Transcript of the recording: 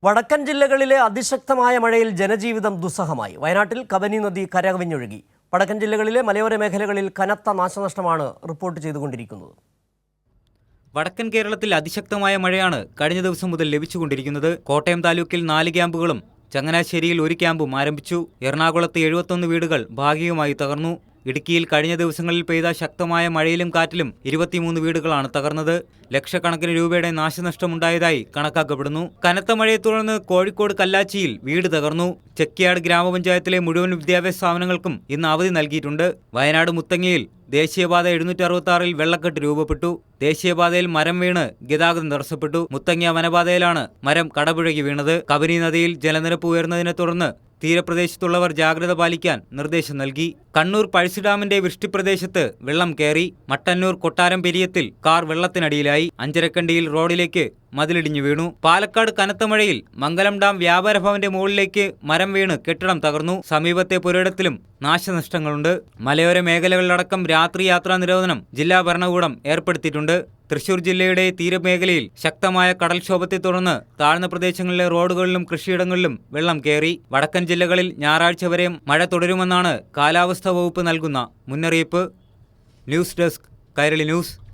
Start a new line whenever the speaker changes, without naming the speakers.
വടക്കൻ ജില്ലകളിലെ അതിശക്തമായ മഴയിൽ ജനജീവിതം ദുസ്സഹമായി. വയനാട്ടിൽ കബനി നദി കരകവിഞ്ഞൊഴുകി. വടക്കൻ ജില്ലകളിലെ മലയോര മേഖലകളിൽ കനത്ത നാശനഷ്ടമാണ് റിപ്പോർട്ട് ചെയ്തുകൊണ്ടിരിക്കുന്നത്.
വടക്കൻ കേരളത്തിൽ അതിശക്തമായ മഴയാണ് കഴിഞ്ഞ ദിവസം മുതൽ ലഭിച്ചുകൊണ്ടിരിക്കുന്നത്. കോട്ടയം താലൂക്കിൽ 4 ക്യാമ്പുകളും ചങ്ങനാശ്ശേരിയിൽ 1 ക്യാമ്പും ആരംഭിച്ചു. എറണാകുളത്ത് 71 വീടുകൾ ഭാഗികമായി തകർന്നു. ഇടുക്കിയിൽ കഴിഞ്ഞ ദിവസങ്ങളിൽ പെയ്ത ശക്തമായ മഴയിലും കാറ്റിലും 23 വീടുകളാണ് തകർന്നത്. ലക്ഷക്കണക്കിന് രൂപയുടെ നാശനഷ്ടമുണ്ടായതായി കണക്കാക്കപ്പെടുന്നു. കനത്ത മഴയെ തുടർന്ന് കോഴിക്കോട് കല്ലാച്ചിയിൽ വീട് തകർന്നു. ചെക്കിയാട് ഗ്രാമപഞ്ചായത്തിലെ മുഴുവൻ വിദ്യാഭ്യാസ സ്ഥാപനങ്ങൾക്കും ഇന്ന് അവധി നൽകിയിട്ടുണ്ട്. വയനാട് മുത്തങ്ങയിൽ ദേശീയപാത 766-ൽ വെള്ളക്കെട്ട് രൂപപ്പെട്ടു. ദേശീയപാതയിൽ മരം വീണ് ഗതാഗതം തടസ്സപ്പെട്ടു. മുത്തങ്ങ വനപാതയിലാണ് മരം കടപുഴകി വീണത്. കബനി നദിയിൽ ജലനിരപ്പ് ഉയർന്നതിനെ തുടർന്ന് തീരപ്രദേശത്തുള്ളവർ ജാഗ്രത പാലിക്കാൻ നിർദ്ദേശം നൽകി. കണ്ണൂർ പഴശ്ശി ഡാമിന്റെ വൃഷ്ടിപ്രദേശത്ത് വെള്ളം കയറി. മട്ടന്നൂർ കൊട്ടാരം പെരിയത്തിൽ കാർ വെള്ളത്തിനടിയിലായി. അഞ്ചരക്കണ്ടിയിൽ റോഡിലേക്ക് മതിലിടിഞ്ഞു വീണു. പാലക്കാട് കനത്ത മഴയിൽ മംഗലം ഡാം വ്യാപാര ഭവന്റെ മുകളിലേക്ക് മരം വീണ് കെട്ടിടം തകർന്നു. സമീപത്തെ പുരയിടത്തിലും നാശനഷ്ടങ്ങളുണ്ട്. മലയോര മേഖലകളിലടക്കം രാത്രി യാത്രാ നിരോധനം ജില്ലാ ഭരണകൂടം ഏർപ്പെടുത്തിയിട്ടുണ്ട്. തൃശൂർ ജില്ലയുടെ തീരമേഖലയിൽ ശക്തമായ കടൽക്ഷോഭത്തെ തുടർന്ന് താഴ്ന്ന പ്രദേശങ്ങളിലെ റോഡുകളിലും കൃഷിയിടങ്ങളിലും വെള്ളം കയറി. വടക്കൻ ജില്ലകളിൽ ഞായറാഴ്ച വരെ മഴ തുടരുമെന്നാണ് കാലാവസ്ഥാ വകുപ്പ് നൽകുന്ന മുന്നറിയിപ്പ്. News desk, Kairali news.